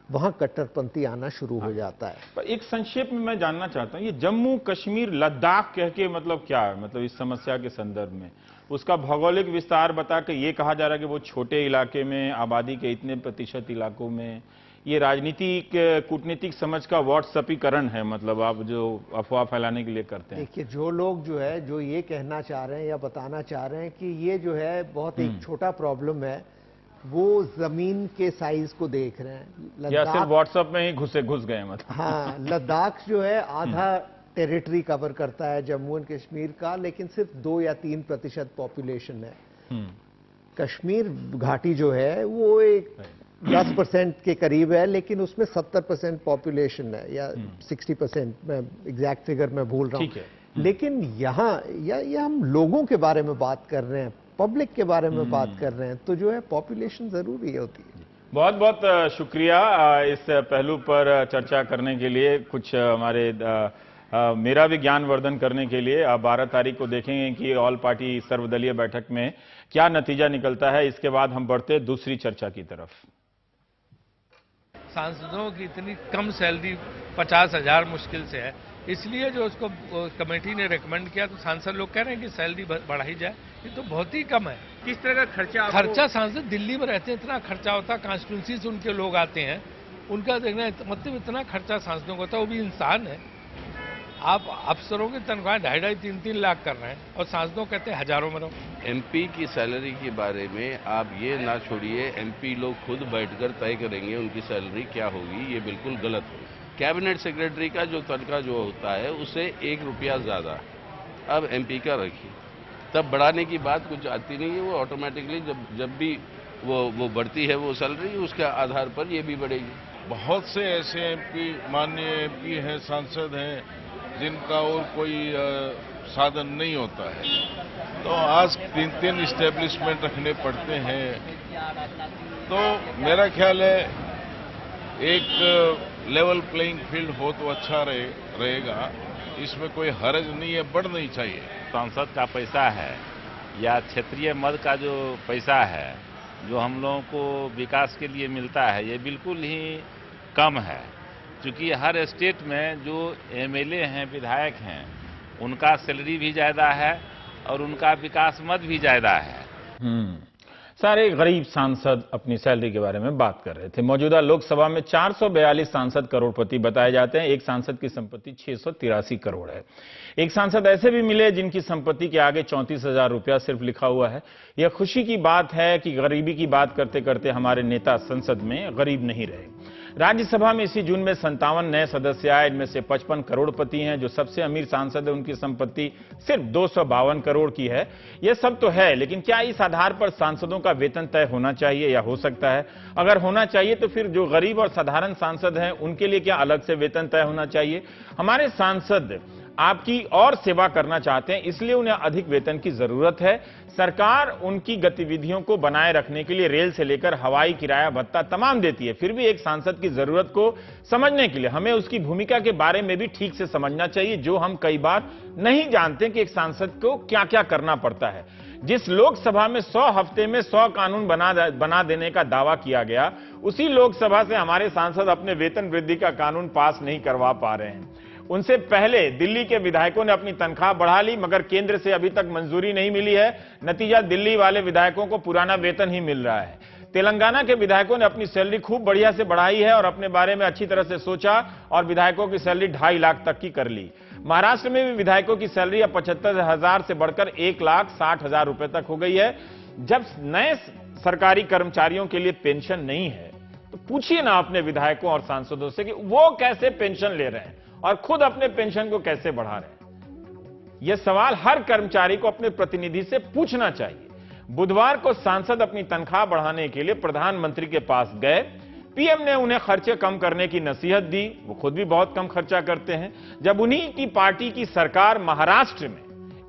वहां कट्टरपंथी आना शुरू हो जाता है। पर एक संक्षेप में मैं जानना चाहता हूं, ये जम्मू कश्मीर लद्दाख कह के मतलब क्या है? मतलब इस समस्या के संदर्भ में उसका भौगोलिक विस्तार बता के ये कहा जा रहा है कि वो छोटे इलाके में, आबादी के इतने प्रतिशत इलाकों में, ये राजनीतिक कूटनीतिक समझ का व्हाट्सएपीकरण है, मतलब आप जो अफवाह फैलाने के लिए करते हैं। देखिए, जो लोग जो है जो ये कहना चाह रहे हैं या बताना चाह रहे हैं कि ये जो है बहुत एक छोटा प्रॉब्लम है, वो जमीन के साइज को देख रहे हैं। या सिर्फ व्हाट्सएप में ही घुस गए मतलब। हाँ, लद्दाख जो है आधा टेरिटरी कवर करता है जम्मू एंड कश्मीर का, लेकिन सिर्फ 2 या 3% पॉपुलेशन है। कश्मीर घाटी जो है वो एक 10% के करीब है, लेकिन उसमें 70% पॉपुलेशन है या 60%, मैं एग्जैक्ट फिगर में भूल रहा हूँ। लेकिन यहाँ या हम लोगों के बारे में बात कर रहे हैं, पब्लिक के बारे में बात कर रहे हैं, तो जो है पॉपुलेशन जरूरी होती है। बहुत बहुत शुक्रिया इस पहलू पर चर्चा करने के लिए, कुछ हमारे मेरा भी ज्ञानवर्धन करने के लिए। 12 तारीख को देखेंगे कि ऑल पार्टी सर्वदलीय बैठक में क्या नतीजा निकलता है। इसके बाद हम बढ़ते दूसरी चर्चा की तरफ। सांसदों की इतनी कम सैलरी 50,000 मुश्किल से है, इसलिए जो उसको कमेटी ने रेकमेंड किया, तो सांसद लोग कह रहे हैं कि सैलरी बढ़ाई जाए। ये तो बहुत ही कम है। किस तरह का खर्चा सांसद दिल्ली में रहते हैं, इतना खर्चा होता है, कॉन्स्टिट्यूंसी से उनके लोग आते हैं, उनका देखना मतलब इतना खर्चा सांसदों को होता है। वो भी इंसान है। आप अफसरों की तनख्वाह 2.5, 3 लाख कर रहे हैं और सांसदों कहते हैं हजारों में रहो। एमपी की सैलरी के बारे में आप ये ना छोड़िए, एमपी लोग खुद बैठकर तय करेंगे उनकी सैलरी क्या होगी, ये बिल्कुल गलत होगी। कैबिनेट सेक्रेटरी का जो तनख्वाह जो होता है उससे 1 रुपया ज्यादा अब एमपी का रखिए, तब बढ़ाने की बात कुछ आती नहीं है। वो ऑटोमेटिकली जब भी वो बढ़ती है वो सैलरी, उसके आधार पर ये भी बढ़ेगी। बहुत से ऐसे एमपी, माननीय एमपी हैं, सांसद हैं, जिनका और कोई साधन नहीं होता है, तो आज 3 इस्टेब्लिशमेंट रखने पड़ते हैं। तो मेरा ख्याल है एक लेवल प्लेइंग फील्ड हो तो अच्छा रहेगा, इसमें कोई हर्ज नहीं है, बढ़नी चाहिए। सांसद का पैसा है या क्षेत्रीय मद का जो पैसा है जो हम लोगों को विकास के लिए मिलता है, ये बिल्कुल ही कम है। क्योंकि हर स्टेट में जो एमएलए हैं, विधायक हैं, उनका सैलरी भी ज्यादा है और उनका विकास मद भी ज्यादा है। सारे गरीब सांसद अपनी सैलरी के बारे में बात कर रहे थे। मौजूदा लोकसभा में 442 सांसद करोड़पति बताए जाते हैं। एक सांसद की संपत्ति 683 करोड़ है। एक सांसद ऐसे भी मिले जिनकी संपत्ति के आगे 34,000 रुपया सिर्फ लिखा हुआ है। यह खुशी की बात है कि गरीबी की बात करते करते हमारे नेता संसद में गरीब नहीं रहे। राज्यसभा में इसी जून में 57 नए सदस्य आए। इनमें से 55 करोड़पति हैं। जो सबसे अमीर सांसद है उनकी संपत्ति सिर्फ 252 करोड़ की है। यह सब तो है, लेकिन क्या इस आधार पर सांसदों का वेतन तय होना चाहिए या हो सकता है? अगर होना चाहिए तो फिर जो गरीब और साधारण सांसद हैं उनके लिए क्या अलग से वेतन तय होना चाहिए? हमारे सांसद आपकी और सेवा करना चाहते हैं, इसलिए उन्हें अधिक वेतन की जरूरत है। सरकार उनकी गतिविधियों को बनाए रखने के लिए रेल से लेकर हवाई किराया भत्ता तमाम देती है। फिर भी एक सांसद की जरूरत को समझने के लिए हमें उसकी भूमिका के बारे में भी ठीक से समझना चाहिए, जो हम कई बार नहीं जानते कि एक सांसद को क्या क्या करना पड़ता है। जिस लोकसभा में 100 हफ्ते में 100 कानून बना देने का दावा किया गया, उसी लोकसभा से हमारे सांसद अपने वेतन वृद्धि का कानून पास नहीं करवा पा रहे हैं। उनसे पहले दिल्ली के विधायकों ने अपनी तनख्वाह बढ़ा ली, मगर केंद्र से अभी तक मंजूरी नहीं मिली है। नतीजा, दिल्ली वाले विधायकों को पुराना वेतन ही मिल रहा है। तेलंगाना के विधायकों ने अपनी सैलरी खूब बढ़िया से बढ़ाई है और अपने बारे में अच्छी तरह से सोचा और विधायकों की सैलरी 2.5 लाख तक की कर ली। महाराष्ट्र में भी विधायकों की सैलरी अब 75,000 से बढ़कर 1,60,000 रुपए तक हो गई है। जब नए सरकारी कर्मचारियों के लिए पेंशन नहीं है तो पूछिए ना अपने विधायकों और सांसदों से कि वो कैसे पेंशन ले रहे हैं और खुद अपने पेंशन को कैसे बढ़ा रहे हैं। यह सवाल हर कर्मचारी को अपने प्रतिनिधि से पूछना चाहिए। बुधवार को सांसद अपनी तनख्वाह बढ़ाने के लिए प्रधानमंत्री के पास गए। पीएम ने उन्हें खर्चे कम करने की नसीहत दी, वो खुद भी बहुत कम खर्चा करते हैं। जब उन्हीं की पार्टी की सरकार महाराष्ट्र में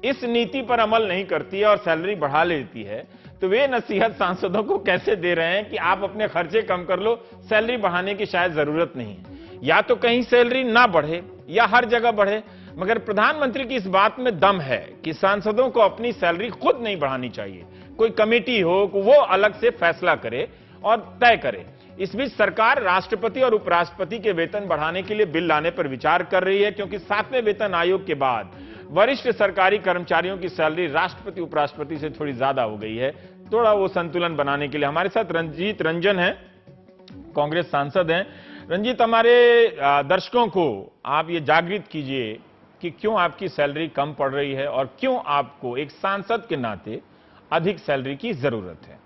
इस नीति पर अमल नहीं करती है और सैलरी बढ़ा लेती है, तो वे नसीहत सांसदों को कैसे दे रहे हैं कि आप अपने खर्चे कम कर लो, सैलरी बढ़ाने की शायद जरूरत नहीं है। या तो कहीं सैलरी ना बढ़े या हर जगह बढ़े, मगर प्रधानमंत्री की इस बात में दम है कि सांसदों को अपनी सैलरी खुद नहीं बढ़ानी चाहिए, कोई कमेटी हो वो अलग से फैसला करे और तय करे। इस बीच सरकार राष्ट्रपति और उपराष्ट्रपति के वेतन बढ़ाने के लिए बिल लाने पर विचार कर रही है, क्योंकि 7वें वेतन आयोग के बाद वरिष्ठ सरकारी कर्मचारियों की सैलरी राष्ट्रपति उपराष्ट्रपति से थोड़ी ज्यादा हो गई है। थोड़ा वो संतुलन बनाने के लिए हमारे साथ रंजीत रंजन है, कांग्रेस सांसद हैं। रंजीत, हमारे दर्शकों को आप ये जागृत कीजिए कि क्यों आपकी सैलरी कम पड़ रही है और क्यों आपको एक सांसद के नाते अधिक सैलरी की जरूरत है।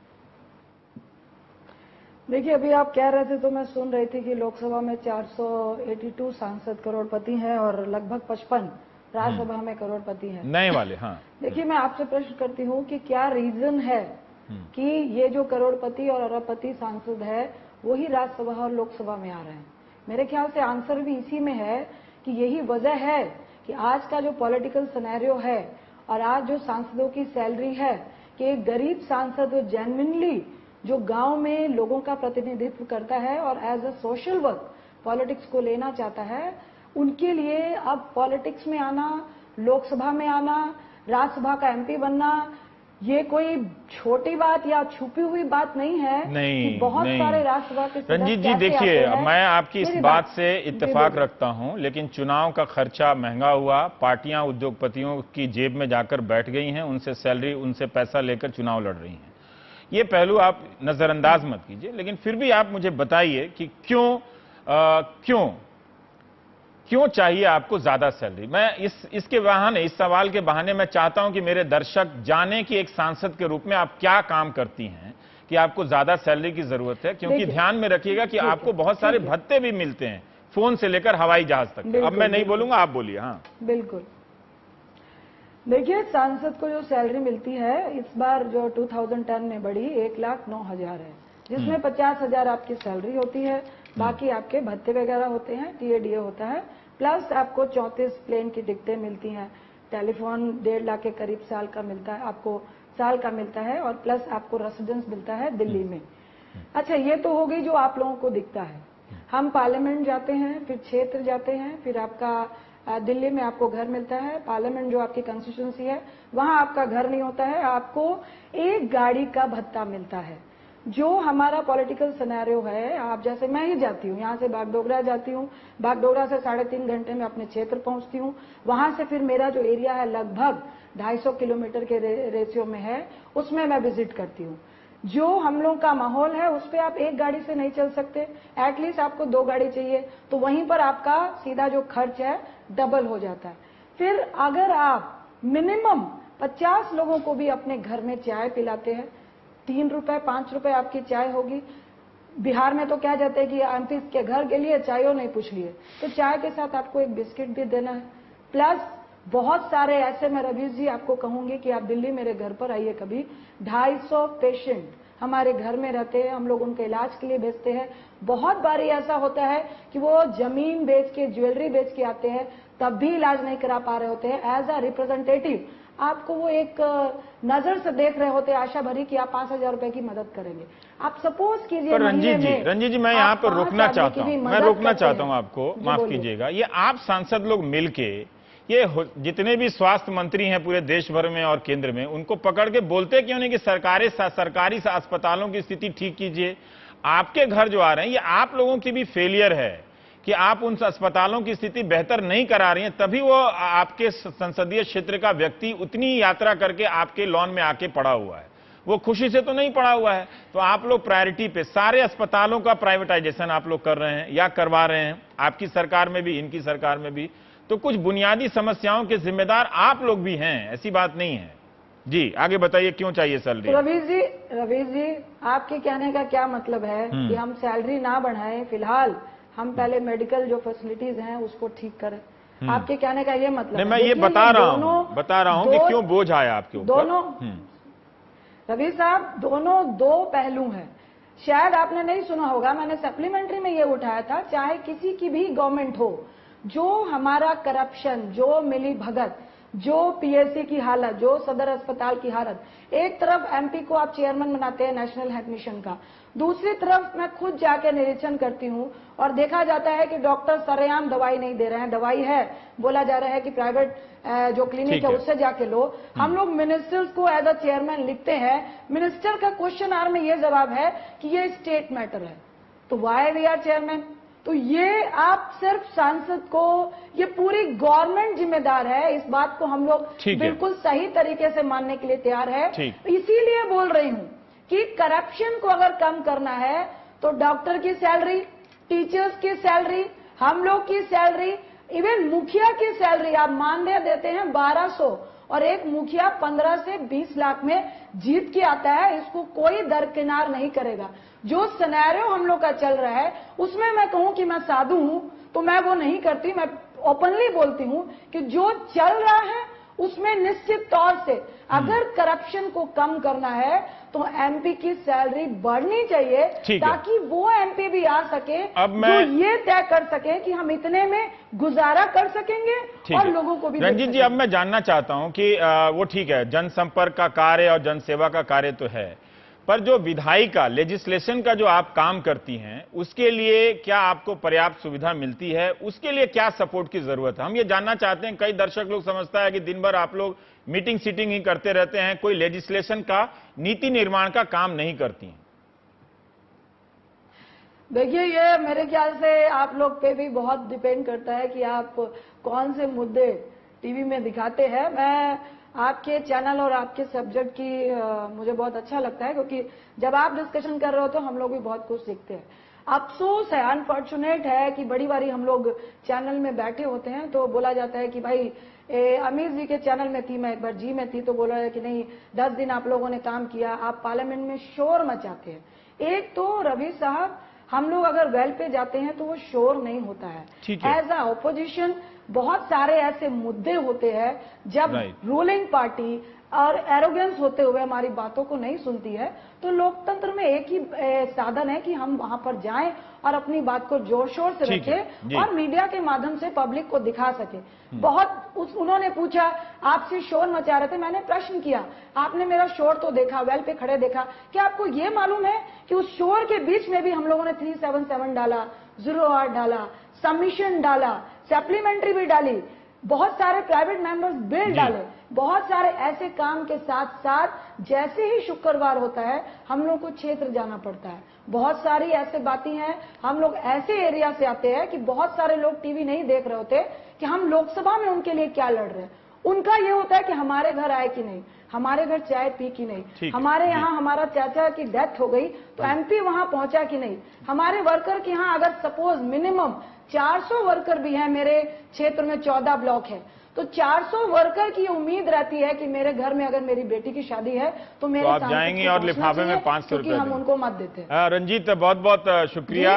देखिए, अभी आप कह रहे थे तो मैं सुन रही थी कि लोकसभा में 482 सांसद करोड़पति हैं और लगभग 55 राज्यसभा में करोड़पति हैं, नए वाले। हाँ, देखिए, मैं आपसे प्रश्न करती हूँ कि क्या रीजन है कि ये जो करोड़पति और अरबपति सांसद है वही राज्यसभा और लोकसभा में आ रहे हैं? मेरे ख्याल से आंसर भी इसी में है कि यही वजह है कि आज का जो पॉलिटिकल सिनेरियो है और आज जो सांसदों की सैलरी है कि एक गरीब सांसद जो जेन्युइनली जो गांव में लोगों का प्रतिनिधित्व करता है और as a social work politics को लेना चाहता है, उनके लिए अब पॉलिटिक्स में आना, लोकसभा में आना, राज्यसभा का एमपी बनना, ये कोई छोटी बात या छुपी हुई बात नहीं है। नहीं, बहुत सारे राज्यसभा के रंजीत जी, देखिए, मैं आपकी इस बात से इत्तेफाक रखता हूं, लेकिन चुनाव का खर्चा महंगा हुआ, पार्टियां उद्योगपतियों की जेब में जाकर बैठ गई हैं, उनसे सैलरी, उनसे पैसा लेकर चुनाव लड़ रही हैं। ये पहलू आप नजरअंदाज मत कीजिए, लेकिन फिर भी आप मुझे बताइए कि क्यों चाहिए आपको ज्यादा सैलरी। मैं इसके बहाने, इस सवाल के बहाने मैं चाहता हूं कि मेरे दर्शक जाने कि एक सांसद के रूप में आप क्या काम करती हैं कि आपको ज्यादा सैलरी की जरूरत है, क्योंकि ध्यान में रखिएगा कि आपको बहुत सारे भत्ते भी मिलते हैं, फोन से लेकर हवाई जहाज तक। अब मैं नहीं बोलूंगा, आप बोलिए। हाँ, बिल्कुल। देखिए, सांसद को जो सैलरी मिलती है इस बार जो 2010 में बढ़ी 1,09,000 है, जिसमें 50,000 आपकी सैलरी होती है, बाकी आपके भत्ते वगैरह होते हैं, टीएडीए होता है, प्लस आपको 34 प्लेन की टिकटें मिलती हैं, टेलीफोन 1.5 लाख के करीब साल का मिलता है, आपको साल का मिलता है, और प्लस आपको रेसिडेंस मिलता है दिल्ली में। अच्छा, ये तो हो गई जो आप लोगों को दिखता है। हम पार्लियामेंट जाते हैं, फिर क्षेत्र जाते हैं, फिर आपका दिल्ली में आपको घर मिलता है, पार्लियामेंट जो आपकी कॉन्स्टिट्यूंसी है वहां आपका घर नहीं होता है, आपको एक गाड़ी का भत्ता मिलता है। जो हमारा पॉलिटिकल सिनेरियो है, आप जैसे मैं ही जाती हूँ, यहाँ से बागडोगरा जाती हूँ, बागडोगरा से 3.5 घंटे में अपने क्षेत्र पहुंचती हूँ, वहां से फिर मेरा जो एरिया है लगभग 250 किलोमीटर के रेशियो में है, उसमें मैं विजिट करती हूँ। जो हम लोग का माहौल है उस पर आप एक गाड़ी से नहीं चल सकते, एटलीस्ट आपको 2 गाड़ी चाहिए, तो वहीं पर आपका सीधा जो खर्च है डबल हो जाता है। फिर अगर आप मिनिमम 50 लोगों को भी अपने घर में चाय पिलाते हैं, 3 रुपए 5 रुपए आपकी चाय होगी। बिहार में तो क्या जाते हैं कि एमपी के घर के लिए चाय नहीं पूछ लिए, तो चाय के साथ आपको एक बिस्किट भी देना है। प्लस बहुत सारे ऐसे, मैं रवीश जी आपको कहूंगी कि आप दिल्ली मेरे घर पर आइए कभी, 250 पेशेंट हमारे घर में रहते हैं, हम लोग उनके इलाज के लिए भेजते हैं। बहुत बारी ऐसा होता है कि वो जमीन बेच के, ज्वेलरी बेच के आते हैं, तब भी इलाज नहीं करा पा रहे होते हैं। एज अ रिप्रेजेंटेटिव आपको वो एक नजर से देख रहे होते हैं, आशा भरी कि आप 5,000 रुपए की मदद करेंगे। आप सपोज कीजिए, रंजीत जी मैं यहाँ पर रोकना चाहता हूँ, मैं रोकना चाहता हूँ आपको, माफ कीजिएगा। ये आप सांसद लोग मिलके, ये जितने भी स्वास्थ्य मंत्री हैं पूरे देश भर में और केंद्र में, उनको पकड़ के बोलते क्यों नहीं कि सरकारी अस्पतालों की स्थिति ठीक कीजिए। आपके घर जो आ रहे हैं, ये आप लोगों की भी फेलियर है कि आप उन अस्पतालों की स्थिति बेहतर नहीं करा रही हैं, तभी वो आपके संसदीय क्षेत्र का व्यक्ति उतनी यात्रा करके आपके लॉन में आके पड़ा हुआ है। वो खुशी से तो नहीं पड़ा हुआ है। तो आप लोग प्रायोरिटी पे सारे अस्पतालों का प्राइवेटाइजेशन आप लोग कर रहे हैं या करवा रहे हैं, आपकी सरकार में भी, इनकी सरकार में भी। तो कुछ बुनियादी समस्याओं के जिम्मेदार आप लोग भी हैं, ऐसी बात नहीं है। जी आगे बताइए, क्यों चाहिए सैलरी? रवीश जी आपके कहने का क्या मतलब है कि हम सैलरी ना बढ़ाएं, फिलहाल हम पहले मेडिकल जो फैसिलिटीज हैं उसको ठीक करें? आपके कहने का ये मतलब? नहीं, मैं ये बता रहा हूं कि क्यों बोझ आया आपके ऊपर। दोनों रवि साहब, दोनों 2 पहलू हैं। शायद आपने नहीं सुना होगा, मैंने सप्लीमेंट्री में ये उठाया था, चाहे किसी की भी गवर्नमेंट हो, जो हमारा करप्शन, जो मिली भगत, जो पीएससी की हालत, जो सदर अस्पताल की हालत, एक तरफ एमपी को आप चेयरमैन बनाते हैं नेशनल हेल्थ मिशन का, दूसरी तरफ मैं खुद जाके निरीक्षण करती हूं और देखा जाता है कि डॉक्टर सरेआम दवाई नहीं दे रहे हैं, दवाई है, बोला जा रहा है कि प्राइवेट जो क्लिनिक है उससे जाके लो। हम लोग मिनिस्टर्स को एज अ चेयरमैन लिखते हैं, मिनिस्टर का क्वेश्चन आर में ये जवाब है कि ये स्टेट मैटर है, तो वाई वी आर चेयरमैन? तो ये आप सिर्फ सांसद को, ये पूरी गवर्नमेंट जिम्मेदार है, इस बात को हम लोग बिल्कुल सही तरीके से मानने के लिए तैयार है। इसीलिए बोल रही हूं कि करप्शन को अगर कम करना है तो डॉक्टर की सैलरी, टीचर्स की सैलरी, हम लोग की सैलरी, इवन मुखिया की सैलरी, आप मानदेय देते हैं 1200 और एक मुखिया 15 से 20 लाख में जीत के आता है, इसको कोई दरकिनार नहीं करेगा। जो सिनेरियो हम लोग का चल रहा है उसमें मैं कहूं कि मैं साधु हूं तो मैं वो नहीं करती, मैं ओपनली बोलती हूं कि जो चल रहा है उसमें निश्चित तौर से अगर करप्शन को कम करना है तो एमपी की सैलरी बढ़नी चाहिए, ताकि वो एमपी भी आ सके जो ये तय कर सके कि हम इतने में गुजारा कर सकेंगे और लोगों को भी। रंजीत जी, अब मैं जानना चाहता हूं कि वो ठीक है, जनसंपर्क का कार्य और जनसेवा का कार्य तो है, पर जो विधायी का, लेजिस्लेशन का जो आप काम करती हैं, उसके लिए क्या आपको पर्याप्त सुविधा मिलती है? उसके लिए क्या सपोर्ट की जरूरत है? हम ये जानना चाहते हैं। कई दर्शक लोग समझता है कि दिन भर आप लोग मीटिंग सीटिंग ही करते रहते हैं, कोई लेजिस्लेशन का, नीति निर्माण का काम नहीं करती हैं। देखिए, ये मेरे ख्याल से आप लोग पे भी बहुत डिपेंड करता है कि आप कौन से मुद्दे टीवी में दिखाते हैं। मैं आपके चैनल और आपके सब्जेक्ट की मुझे बहुत अच्छा लगता है, क्योंकि जब आप डिस्कशन कर रहे हो तो हम लोग भी बहुत कुछ सीखते हैं। अफसोस है, अनफॉर्चुनेट है कि बड़ी बारी हम लोग चैनल में बैठे होते हैं तो बोला जाता है कि भाई अमीर जी के चैनल में थी, मैं एक बार जी में थी तो बोला है कि नहीं 10 दिन आप लोगों ने काम किया, आप पार्लियामेंट में शोर मचाते हैं। एक तो रवि साहब, हम लोग अगर वेल पे जाते हैं तो वो शोर नहीं होता है। एज अ ऑपोजिशन बहुत सारे ऐसे मुद्दे होते हैं जब रूलिंग पार्टी और एरोगेंस होते हुए हमारी बातों को नहीं सुनती है, तो लोकतंत्र में एक ही साधन है कि हम वहां पर जाएं और अपनी बात को जोर शोर से रखें और मीडिया के माध्यम से पब्लिक को दिखा सके। बहुत उन्होंने पूछा, आपसे शोर मचा रहे थे, मैंने प्रश्न किया, आपने मेरा शोर तो देखा, वेल पे खड़े देखा, क्या आपको ये मालूम है कि उस शोर के बीच में भी हम लोगों ने 377 डाला, 08 डाला, सबमिशन डाला, सप्लीमेंट्री भी डाली, बहुत सारे प्राइवेट मेंबर्स बिल डाले, बहुत सारे ऐसे काम के साथ साथ जैसे ही शुक्रवार होता है हम लोग को क्षेत्र जाना पड़ता है। बहुत सारी ऐसे बातें हैं, हम लोग ऐसे एरिया से आते हैं कि बहुत सारे लोग टीवी नहीं देख रहे होते कि हम लोकसभा में उनके लिए क्या लड़ रहे हैं। उनका ये होता है कि हमारे घर आए कि नहीं, हमारे घर चाय पी कि नहीं, हमारे यहाँ हमारा चाचा की डेथ हो गई तो एमपी वहां पहुंचा कि नहीं, हमारे वर्कर के यहाँ अगर सपोज मिनिमम 400 वर्कर भी हैं, मेरे क्षेत्र में 14 ब्लॉक है, तो 400 वर्कर की उम्मीद रहती है कि मेरे घर में अगर मेरी बेटी की शादी है तो मेरे आप जाएंगे और लिफाफे में 500 रुपए हम उनको मत देते हैं। रंजीत, बहुत बहुत शुक्रिया।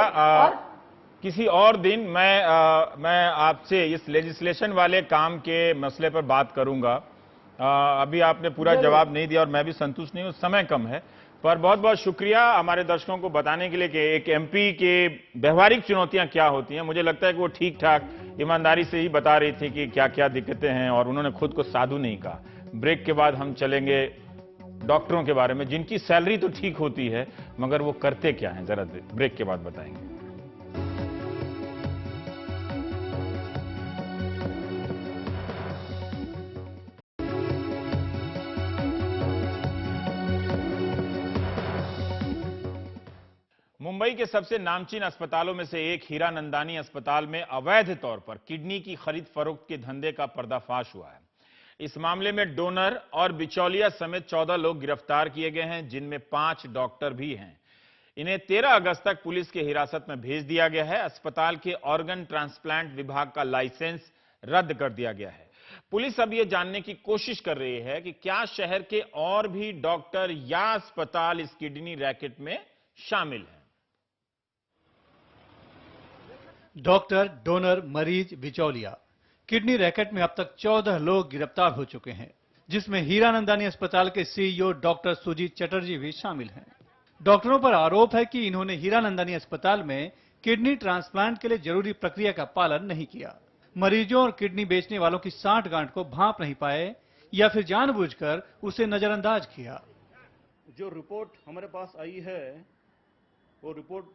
किसी और दिन मैं आपसे इस लेजिस्लेशन वाले काम के मसले पर बात करूंगा। अभी आपने पूरा जवाब नहीं दिया और मैं भी संतुष्ट नहीं हूं, समय कम है, पर बहुत बहुत शुक्रिया हमारे दर्शकों को बताने के लिए कि एक एमपी के व्यवहारिक चुनौतियां क्या होती हैं। मुझे लगता है कि वो ठीक ठाक ईमानदारी से ही बता रही थी कि क्या क्या दिक्कतें हैं और उन्होंने खुद को साधु नहीं कहा। ब्रेक के बाद हम चलेंगे डॉक्टरों के बारे में, जिनकी सैलरी तो ठीक होती है मगर वो करते क्या हैं, जरा ब्रेक के बाद बताएंगे। मुंबई के सबसे नामचीन अस्पतालों में से एक हीरानंदानी अस्पताल में अवैध तौर पर किडनी की खरीद फरोख्त के धंधे का पर्दाफाश हुआ है। इस मामले में डोनर और बिचौलिया समेत 14 लोग गिरफ्तार किए गए हैं, जिनमें 5 डॉक्टर भी हैं। इन्हें 13 अगस्त तक पुलिस की हिरासत में भेज दिया गया है। अस्पताल के ऑर्गन ट्रांसप्लांट विभाग का लाइसेंस रद्द कर दिया गया है। पुलिस अब यह जानने की कोशिश कर रही है कि क्या शहर के और भी डॉक्टर या अस्पताल इस किडनी रैकेट में शामिल हैं। डॉक्टर, डोनर, मरीज, बिचौलिया, किडनी रैकेट में अब तक 14 लोग गिरफ्तार हो चुके हैं, जिसमें हीरानंदानी अस्पताल के सीईओ डॉक्टर सुजीत चटर्जी भी शामिल हैं। डॉक्टरों पर आरोप है कि इन्होंने हीरानंदानी अस्पताल में किडनी ट्रांसप्लांट के लिए जरूरी प्रक्रिया का पालन नहीं किया। मरीजों और किडनी बेचने वालों की सांठगांठ को भांप नहीं पाए या फिर जानबूझकर उसे नजरअंदाज किया। जो रिपोर्ट हमारे पास आई है वो रिपोर्ट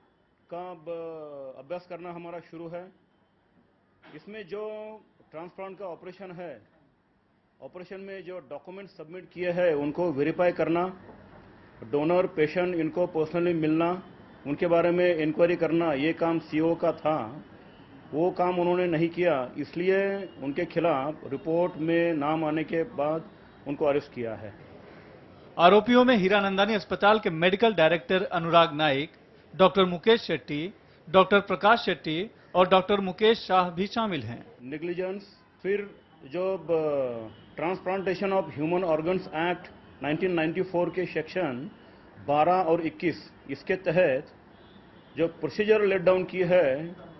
का अभ्यास करना हमारा शुरू है। इसमें जो ट्रांसप्लांट का ऑपरेशन है, ऑपरेशन में जो डॉक्यूमेंट सबमिट किए हैं उनको वेरीफाई करना, डोनर पेशेंट इनको पर्सनली मिलना, उनके बारे में इंक्वायरी करना, ये काम सीओ का था। वो काम उन्होंने नहीं किया, इसलिए उनके खिलाफ रिपोर्ट में नाम आने के बाद उनको अरेस्ट किया है। आरोपियों में हीरानंदानी अस्पताल के मेडिकल डायरेक्टर अनुराग नाइक, डॉक्टर मुकेश शेट्टी, डॉक्टर प्रकाश शेट्टी और डॉक्टर मुकेश शाह भी शामिल हैं। नेग्लिजेंस, फिर जो transplantation of human organs act 1994 के सेक्शन 12 और 21, इसके तहत जो प्रोसीजर लेट डाउन की है,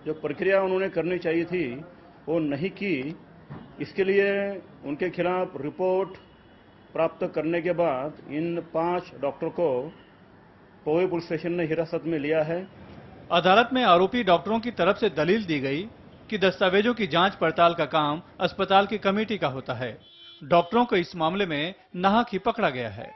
जो प्रक्रिया उन्होंने करनी चाहिए थी वो नहीं की। इसके लिए उनके खिलाफ रिपोर्ट प्राप्त करने के बाद इन 5 डॉक्टर को पवई पुलिस स्टेशन ने हिरासत में लिया है। अदालत में आरोपी डॉक्टरों की तरफ से दलील दी गई कि दस्तावेजों की जांच पड़ताल का काम अस्पताल की कमेटी का होता है। डॉक्टरों को इस मामले में नाहक ही पकड़ा गया है।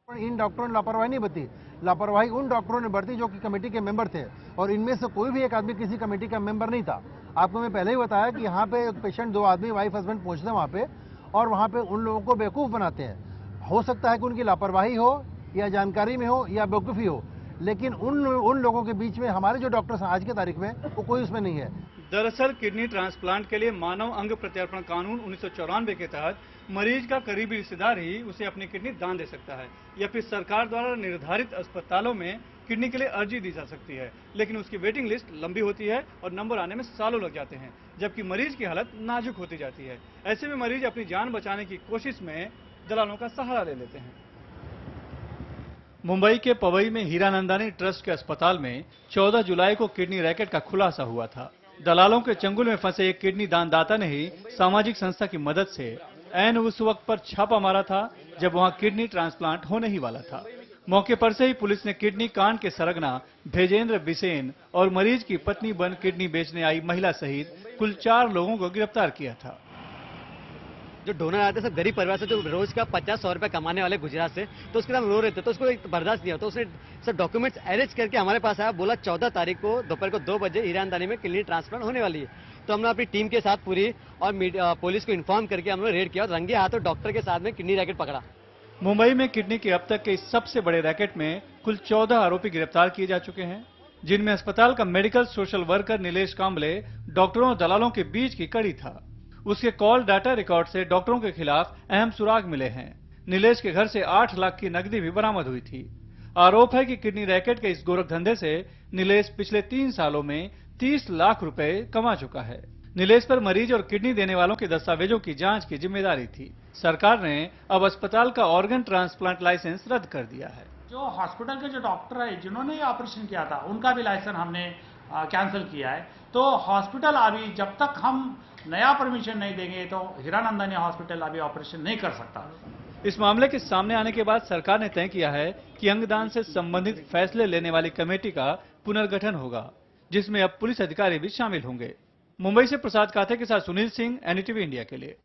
इन डॉक्टरों ने लापरवाही नहीं बरती, लापरवाही उन डॉक्टरों ने बरती जो कि कमेटी के मेंबर थे, और इनमें से कोई भी एक आदमी किसी कमेटी का मेंबर नहीं था। आपको मैं पहले ही बताया कि यहाँ पे एक पेशेंट, 2 आदमी वाइफ हस्बैंड पहुंचते हैं वहाँ पे, और वहाँ पे उन लोगों को बेवकूफ़ बनाते हैं। हो सकता है कि उनकी लापरवाही हो या जानकारी में हो या बेवकूफ़ी हो, लेकिन उन लोगों के बीच में हमारे जो डॉक्टर्स हैं आज की तारीख में, वो कोई उसमें नहीं है। दरअसल किडनी ट्रांसप्लांट के लिए मानव अंग प्रत्यार्पण कानून 1994 के तहत मरीज का करीबी रिश्तेदार ही उसे अपनी किडनी दान दे सकता है, या फिर सरकार द्वारा निर्धारित अस्पतालों में किडनी के लिए अर्जी दी जा सकती है। लेकिन उसकी वेटिंग लिस्ट लंबी होती है और नंबर आने में सालों लग जाते हैं, जबकि मरीज की हालत नाजुक होती जाती है। ऐसे में मरीज अपनी जान बचाने की कोशिश में दलालों का सहारा ले लेते हैं। मुंबई के पवई में हीरानंदानी ट्रस्ट के अस्पताल में 14 जुलाई को किडनी रैकेट का खुलासा हुआ था। दलालों के चंगुल में फंसे एक किडनी दानदाता ने ही सामाजिक संस्था की मदद से ऐन उस वक्त पर छापा मारा था जब वहां किडनी ट्रांसप्लांट होने ही वाला था। मौके पर से ही पुलिस ने किडनी कांड के सरगना भेजेंद्र बिसेन और मरीज की पत्नी बन किडनी बेचने आई महिला सहित कुल 4 लोगों को गिरफ्तार किया था। जो डोनर आते सब गरीब परिवार से, जो रोज का 50-100 रुपए कमाने वाले गुजरात से, तो उसके हम रो रहे थे, तो उसको एक बर्दाश्त नहीं होता। तो उसने सब डॉक्यूमेंट्स अरेंज करके हमारे पास आया, बोला 14 तारीख को दोपहर को 2 बजे हीरानंदानी में किडनी ट्रांसप्लांट होने वाली है। तो हमने अपनी टीम के साथ पूरी और पुलिस को इन्फॉर्म करके हमने रेड किया और रंगे हाथों डॉक्टर के साथ में किडनी रैकेट पकड़ा। मुंबई में किडनी के अब तक के इस सबसे बड़े रैकेट में कुल 14 आरोपी गिरफ्तार किए जा चुके हैं, जिनमें अस्पताल का medical social worker Nilesh Kamble डॉक्टरों और दलालों के बीच की कड़ी था। उसके कॉल डाटा रिकॉर्ड से डॉक्टरों के खिलाफ अहम सुराग मिले हैं। नीलेश के घर से 8 लाख की नकदी भी बरामद हुई थी। आरोप है कि किडनी रैकेट के इस गोरख धंधे से नीलेश पिछले 3 सालों में 30 लाख रुपए कमा चुका है। नीलेश पर मरीज और किडनी देने वालों के दस्तावेजों की जांच की जिम्मेदारी थी। सरकार ने अब अस्पताल का ऑर्गन ट्रांसप्लांट लाइसेंस रद्द कर दिया है। जो हॉस्पिटल के जो डॉक्टर है जिन्होंने ये ऑपरेशन किया था, उनका भी लाइसेंस हमने कैंसिल किया है। तो हॉस्पिटल अभी जब तक हम नया परमिशन नहीं देंगे तो हीरानंदानी हॉस्पिटल अभी ऑपरेशन नहीं कर सकता। इस मामले के सामने आने के बाद सरकार ने तय किया है कि अंगदान से संबंधित फैसले लेने वाली कमेटी का पुनर्गठन होगा, जिसमें अब पुलिस अधिकारी भी शामिल होंगे। मुंबई से प्रसाद काथे के साथ सुनील सिंह, एनडीटीवी इंडिया के लिए।